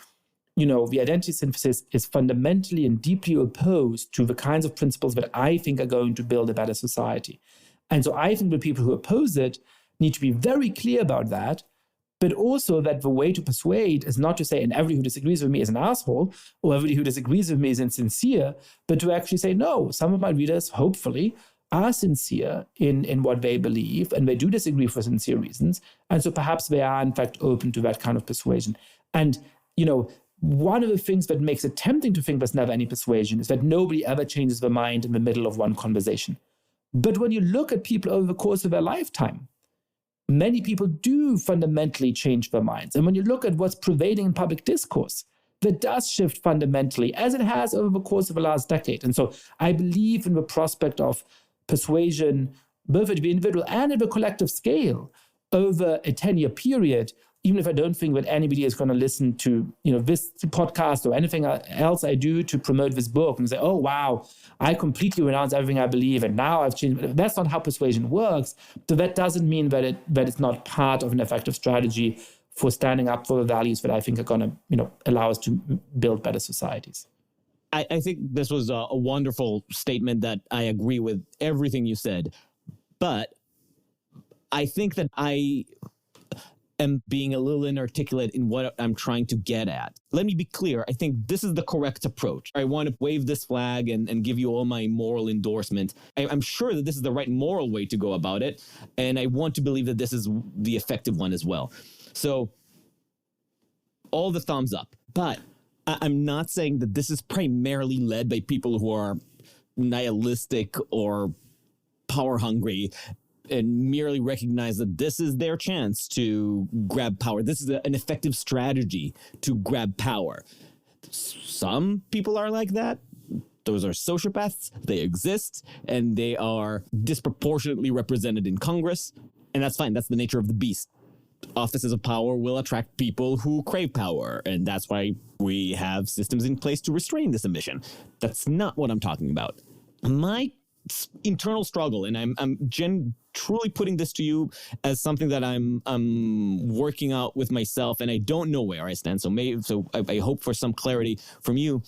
Speaker 3: the identity synthesis is fundamentally and deeply opposed to the kinds of principles that I think are going to build a better society. And so I think the people who oppose it need to be very clear about that, but also that the way to persuade is not to say, and everybody who disagrees with me is an asshole, or everybody who disagrees with me is insincere, but to actually say, no, some of my readers, hopefully, are sincere in what they believe, and they do disagree for sincere reasons. And so perhaps they are, in fact, open to that kind of persuasion. And, one of the things that makes it tempting to think there's never any persuasion is that nobody ever changes their mind in the middle of one conversation. But when you look at people over the course of their lifetime, many people do fundamentally change their minds. And when you look at what's prevailing in public discourse, that does shift fundamentally, as it has over the course of the last decade. And so I believe in the prospect of persuasion, both at the individual and at the collective scale, over a 10-year period, even if I don't think that anybody is going to listen to this podcast or anything else I do to promote this book and say, oh, wow, I completely renounce everything I believe and now I've changed. That's not how persuasion works. So that doesn't mean that it's not part of an effective strategy for standing up for the values that I think are going to allow us to build better societies.
Speaker 1: I think this was a wonderful statement that I agree with everything you said. But I think that I am being a little inarticulate in what I'm trying to get at. Let me be clear. I think this is the correct approach. I want to wave this flag and give you all my moral endorsement. I'm sure that this is the right moral way to go about it. And I want to believe that this is the effective one as well. So all the thumbs up. But I'm not saying that this is primarily led by people who are nihilistic or power hungry and merely recognize that this is their chance to grab power. This is an effective strategy to grab power. Some people are like that. Those are sociopaths. They exist, and they are disproportionately represented in Congress. And that's fine. That's the nature of the beast. Offices of power will attract people who crave power, and that's why we have systems in place to restrain this ambition. That's not what I'm talking about. My internal struggle, and I'm truly putting this to you as something that I'm working out with myself, and I don't know where I stand. So I hope for some clarity from you,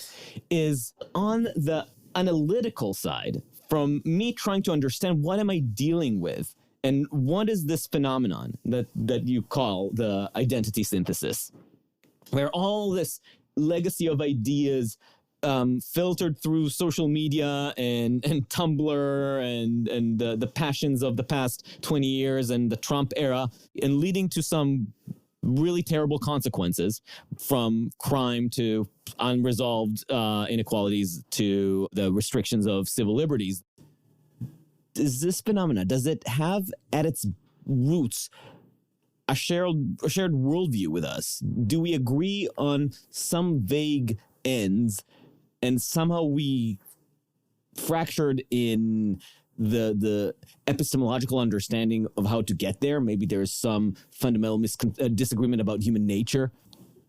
Speaker 1: is on the analytical side, from me trying to understand what am I dealing with, and what is this phenomenon that you call the identity synthesis, where all this legacy of ideas filtered through social media and Tumblr and the passions of the past 20 years and the Trump era, and leading to some really terrible consequences, from crime to unresolved inequalities to the restrictions of civil liberties. Is this phenomena, does it have at its roots a shared worldview with us? Do we agree on some vague ends, and somehow we fractured in the epistemological understanding of how to get there? Maybe there's some fundamental disagreement about human nature.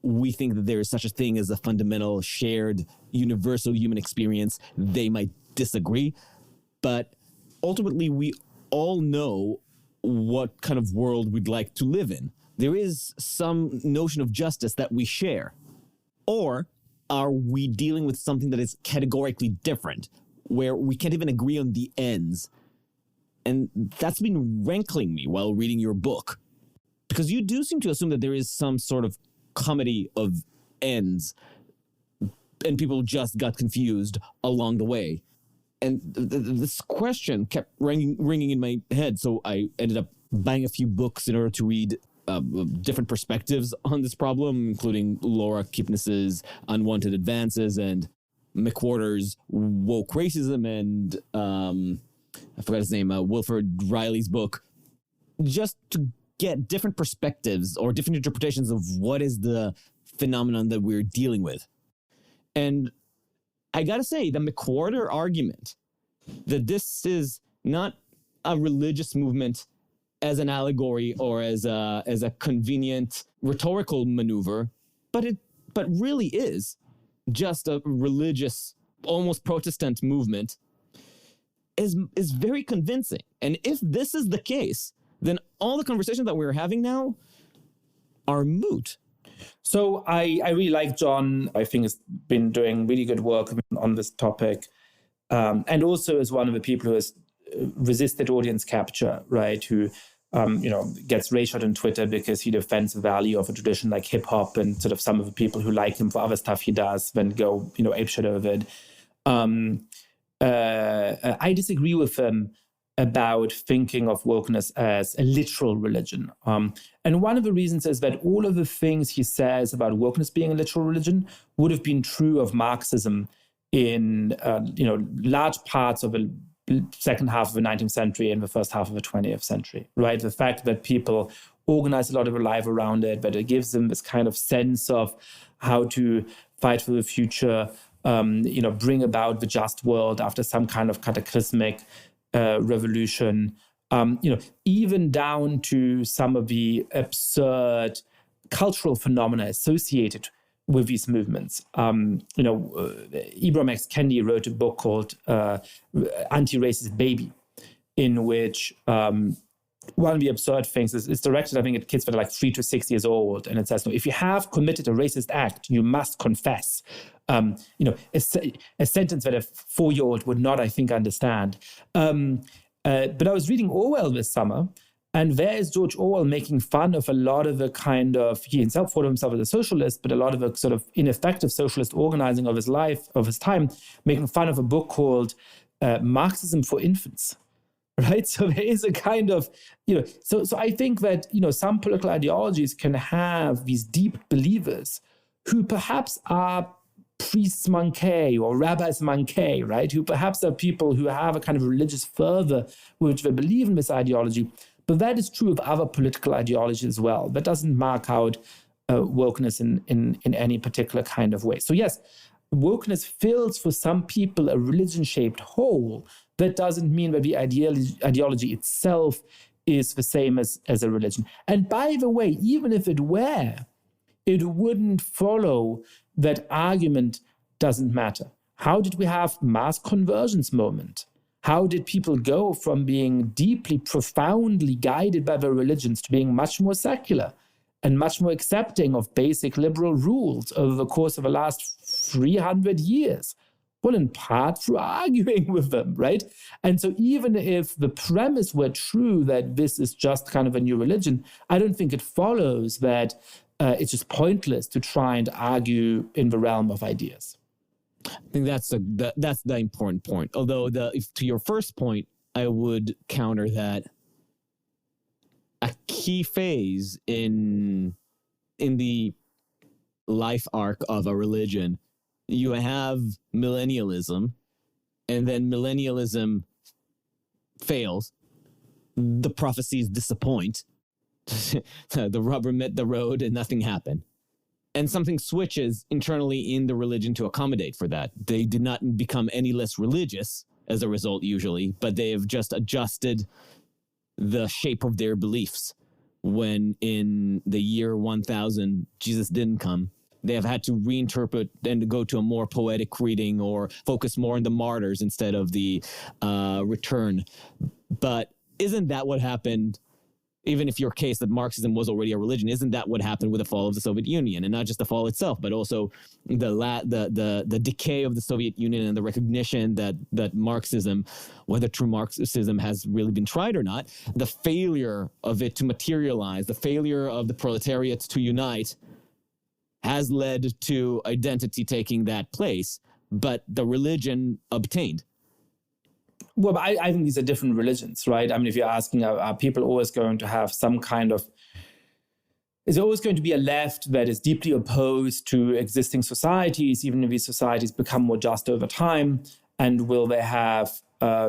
Speaker 1: We think that there is such a thing as a fundamental, shared, universal human experience. They might disagree, but ultimately we all know what kind of world we'd like to live in. There is some notion of justice that we share. Or are we dealing with something that is categorically different, where we can't even agree on the ends? And that's been rankling me while reading your book, because you do seem to assume that there is some sort of comedy of ends, and people just got confused along the way. And this question kept ringing in my head, so I ended up buying a few books in order to read different perspectives on this problem, including Laura Kipnis's Unwanted Advances and McWhorter's Woke Racism, and I forgot his name, Wilfred Riley's book, just to get different perspectives or different interpretations of what is the phenomenon that we're dealing with. And I gotta say, the McWhorter argument that this is not a religious movement as an allegory or as a convenient rhetorical maneuver, but really is just a religious, almost Protestant movement, is very convincing. And if this is the case, then all the conversations that we're having now are moot.
Speaker 3: So I really like John. I think has been doing really good work on this topic, and also is one of the people who has resisted audience capture, right? Who gets ratioed on Twitter because he defends the value of a tradition like hip hop, and sort of some of the people who like him for other stuff he does then go apeshit over it. I disagree with him about thinking of wokeness as a literal religion. And one of the reasons is that all of the things he says about wokeness being a literal religion would have been true of Marxism in large parts of the second half of the 19th century and the first half of the 20th century, right? The fact that people organize a lot of their life around it, that it gives them this kind of sense of how to fight for the future, bring about the just world after some kind of cataclysmic revolution, even down to some of the absurd cultural phenomena associated with these movements. Ibram X. Kendi wrote a book called Anti-Racist Baby, in which one of the absurd things is it's directed, I think, at kids that are like 3 to 6 years old. And it says, no, if you have committed a racist act, you must confess. A sentence that a 4-year-old would not, I think, understand. But I was reading Orwell this summer, and there is George Orwell making fun of a lot of the kind of, he himself thought of himself as a socialist, but a lot of the sort of ineffective socialist organizing of his life, of his time, making fun of a book called Marxism for Infants. Right? So there is a kind of, so I think that, some political ideologies can have these deep believers who perhaps are priests Monkey or rabbis Monkey, right? Who perhaps are people who have a kind of religious fervor which they believe in this ideology. But that is true of other political ideologies as well. That doesn't mark out wokeness in any particular kind of way. So yes, wokeness fills for some people a religion-shaped hole. That doesn't mean that the ideology itself is the same as a religion. And by the way, even if it were, it wouldn't follow that argument doesn't matter. How did we have mass conversions moment? How did people go from being deeply, profoundly guided by their religions to being much more secular and much more accepting of basic liberal rules over the course of the last 300 years? Well, in part through arguing with them, right? And so even if the premise were true that this is just kind of a new religion, I don't think it follows that it's just pointless to try and argue in the realm of ideas.
Speaker 1: I think that's the important point. Although to your first point, I would counter that a key phase in the life arc of a religion, you have millennialism, and then millennialism fails. The prophecies disappoint. The rubber met the road and nothing happened. And something switches internally in the religion to accommodate for that. They did not become any less religious as a result, usually, but they have just adjusted the shape of their beliefs. When in the year 1000, Jesus didn't come, they have had to reinterpret and to go to a more poetic reading or focus more on the martyrs instead of the return. But isn't that what happened? Even if your case that Marxism was already a religion, isn't that what happened with the fall of the Soviet Union? And not just the fall itself, but also the decay of the Soviet Union and the recognition that Marxism, whether true Marxism has really been tried or not, the failure of it to materialize, the failure of the proletariat to unite has led to identity taking that place, but the religion obtained.
Speaker 3: Well, I think these are different religions, right? I mean, if you're asking, are people always going to have some kind of... Is there always going to be a left that is deeply opposed to existing societies, even if these societies become more just over time? And will they have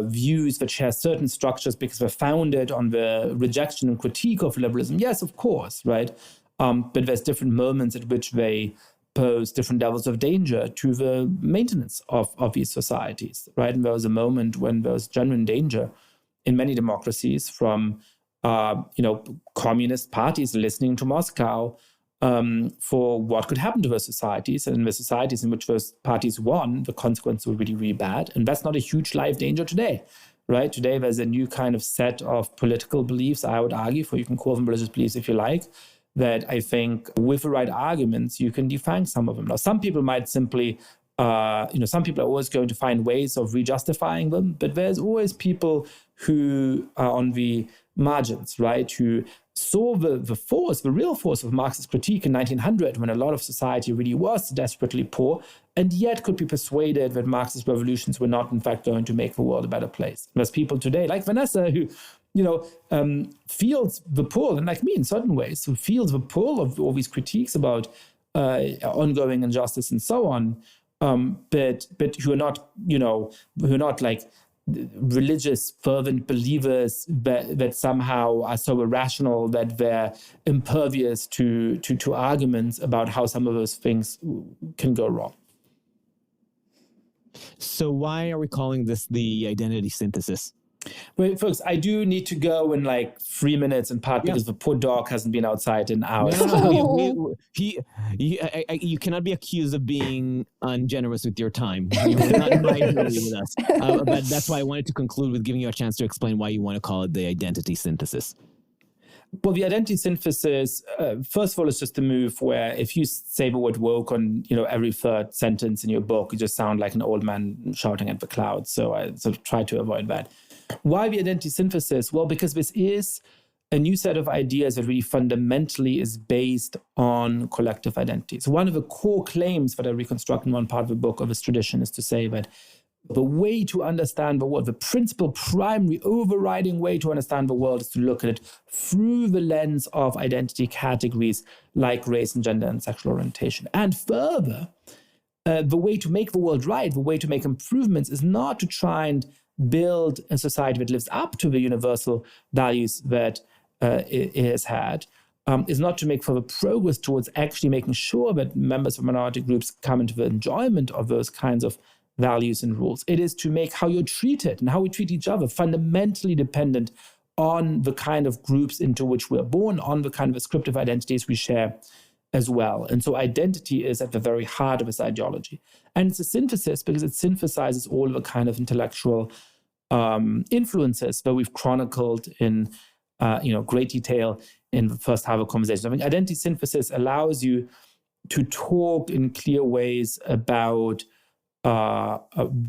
Speaker 3: views that share certain structures because they're founded on the rejection and critique of liberalism? Yes, of course, right? But there's different moments at which they pose different levels of danger to the maintenance of these societies, right? And there was a moment when there was genuine danger in many democracies from, communist parties listening to Moscow for what could happen to those societies. And in the societies in which those parties won, the consequences were really, really bad. And that's not a huge life danger today, right? Today, there's a new kind of set of political beliefs, I would argue, for you can call them religious beliefs if you like, that I think with the right arguments, you can define some of them. Now, some people might simply some people are always going to find ways of re-justifying them, but there's always people who are on the margins, right? Who saw the real force of Marxist critique in 1900, when a lot of society really was desperately poor, and yet could be persuaded that Marxist revolutions were not, in fact, going to make the world a better place. There's people today, like Vanessa, who feels the pull, and like me in certain ways, who feels the pull of all these critiques about ongoing injustice and so on, but who are not like religious, fervent believers that somehow are so irrational that they're impervious to arguments about how some of those things can go wrong.
Speaker 1: So why are we calling this the identity synthesis?
Speaker 3: Well, folks, I do need to go in like 3 minutes, in part because the poor dog hasn't been outside in hours.
Speaker 1: You cannot be accused of being ungenerous with your time. You are not miserly with us. But that's why I wanted to conclude with giving you a chance to explain why you want to call it the identity synthesis.
Speaker 3: Well, the identity synthesis, first of all, is just a move where if you say the word woke on every third sentence in your book, you just sound like an old man shouting at the clouds. So I sort of try to avoid that. Why the identity synthesis? Well, because this is a new set of ideas that really fundamentally is based on collective identity. So one of the core claims that I reconstruct in one part of the book of this tradition is to say that the way to understand the world, the principal, primary, overriding way to understand the world is to look at it through the lens of identity categories like race and gender and sexual orientation. And further, the way to make the world right, the way to make improvements is not to try and build a society that lives up to the universal values that it has had, is not to make further progress towards actually making sure that members of minority groups come into the enjoyment of those kinds of values and rules. It is to make how you're treated and how we treat each other fundamentally dependent on the kind of groups into which we're born, on the kind of descriptive identities we share as well. And so identity is at the very heart of this ideology. And it's a synthesis because it synthesizes all the kind of intellectual influences that we've chronicled in great detail in the first half of the conversation. I mean, identity synthesis allows you to talk in clear ways about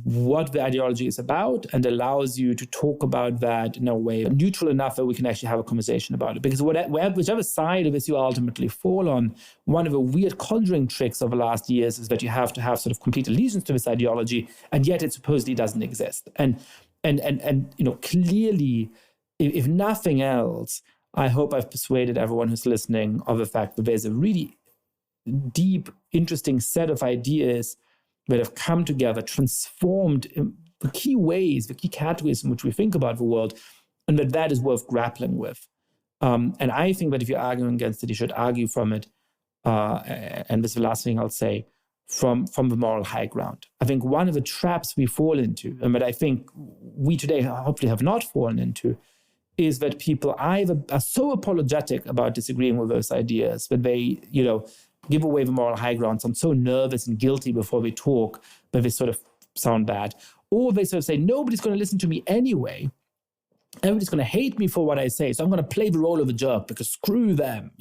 Speaker 3: what the ideology is about, and allows you to talk about that in a way neutral enough that we can actually have a conversation about it. Because whichever side of this you ultimately fall on, one of the weird conjuring tricks of the last years is that you have to have sort of complete allegiance to this ideology, and yet it supposedly doesn't exist. And clearly, if nothing else, I hope I've persuaded everyone who's listening of the fact that there's a really deep, interesting set of ideas that have come together, transformed in the key ways, the key categories in which we think about the world, and that is worth grappling with. And I think that if you're arguing against it, you should argue from it, and this is the last thing I'll say, from the moral high ground. I think one of the traps we fall into, and that I think we today hopefully have not fallen into, is that people either are so apologetic about disagreeing with those ideas that they, give away the moral high ground. So I'm so nervous and guilty before we talk that they sort of sound bad. Or they sort of say, nobody's going to listen to me anyway. Everybody's going to hate me for what I say. So I'm going to play the role of a jerk because screw them,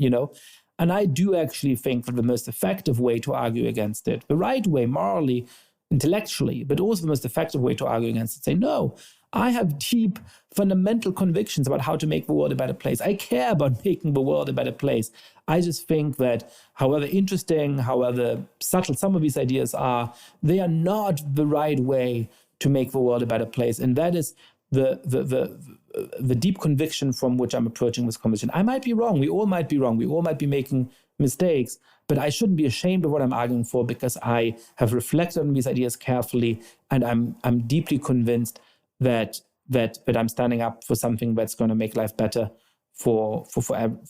Speaker 3: And I do actually think that the most effective way to argue against it, the right way, morally, intellectually, but also the most effective way to argue against it, say, no, I have deep, fundamental convictions about how to make the world a better place. I care about making the world a better place. I just think that however interesting, however subtle some of these ideas are, they are not the right way to make the world a better place. And that is the deep conviction from which I'm approaching this conversation. I might be wrong. We all might be wrong. We all might be making mistakes, but I shouldn't be ashamed of what I'm arguing for because I have reflected on these ideas carefully, and I'm deeply convinced that I'm standing up for something that's going to make life better for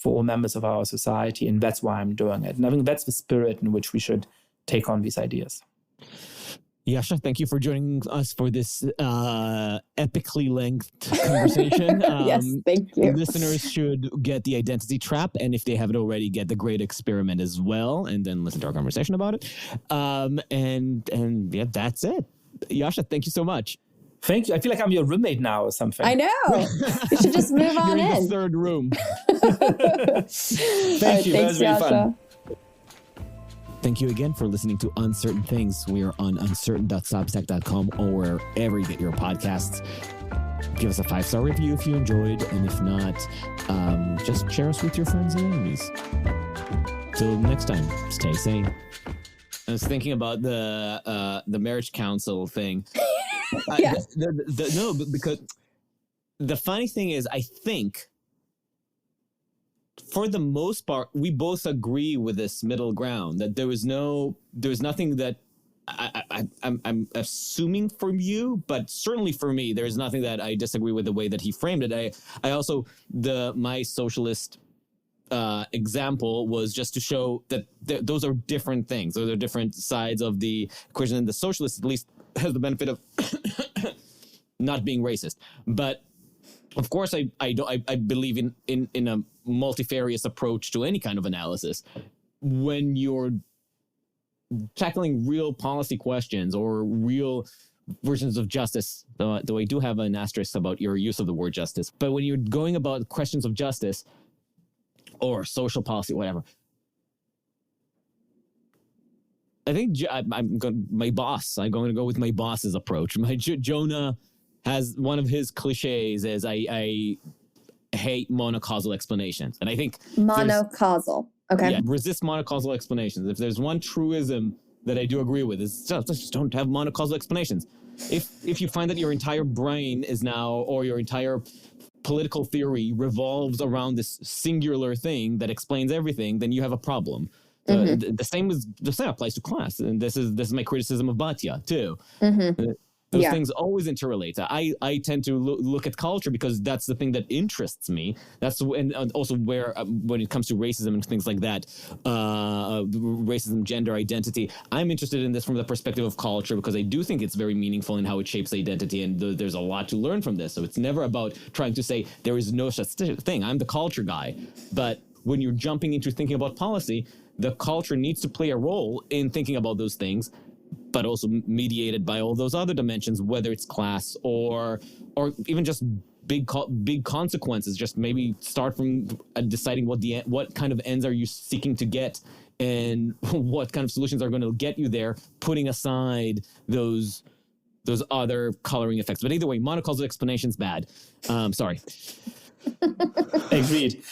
Speaker 3: all members of our society, and that's why I'm doing it. And I think that's the spirit in which we should take on these ideas.
Speaker 1: Yascha, thank you for joining us for this epically lengthed conversation.
Speaker 2: Yes, thank you.
Speaker 1: Listeners should get The Identity Trap, and if they haven't already, get The Great Experiment as well, and then listen to our conversation about it. And yeah, that's it. Yascha, thank you so much.
Speaker 3: Thank you. I feel like I'm your roommate now or something.
Speaker 2: I know. We should just move on
Speaker 1: You're in the third room. Thank you.
Speaker 3: That was really fun.
Speaker 1: Thank you again for listening to Uncertain Things. We are on uncertain.substack.com or wherever you get your podcasts. Give us a 5-star review if you enjoyed, and if not, just share us with your friends and enemies. Till next time, stay sane. I was thinking about the marriage council thing.
Speaker 2: Yes.
Speaker 1: Because the funny thing is, I think for the most part, we both agree with this middle ground, that there was nothing that I'm assuming from you, but certainly for me, there's nothing that I disagree with the way that he framed it. I also, my socialist example was just to show that those are different things. Those are different sides of the equation, and the socialist at least has the benefit of not being racist. But of course, I believe in a multifarious approach to any kind of analysis. When you're tackling real policy questions or real versions of justice, though I do have an asterisk about your use of the word justice, but when you're going about questions of justice or social policy, whatever, I think I'm going to go with my boss's approach. Jonah has one of his cliches is I hate monocausal explanations. And I think
Speaker 2: monocausal. Okay.
Speaker 1: Yeah, resist monocausal explanations. If there's one truism that I do agree with, is just don't have monocausal explanations. If you find that your entire brain is now, or your entire political theory revolves around this singular thing that explains everything, then you have a problem. The same applies to class, and this is my criticism of Batya too. Those things always interrelate. I tend to look at culture because that's the thing that interests me. That's and also where when it comes to racism and things like that, racism, gender identity, I'm interested in this from the perspective of culture because I do think it's very meaningful in how it shapes identity, and there's a lot to learn from this. So it's never about trying to say there is no such thing. I'm the culture guy. But when you're jumping into thinking about policy, the culture needs to play a role in thinking about those things, but also mediated by all those other dimensions, whether it's class or even just big consequences. Just maybe start from deciding what kind of ends are you seeking to get and what kind of solutions are going to get you there, putting aside those other coloring effects. But either way, monocausal explanation's bad. Sorry.
Speaker 3: Agreed.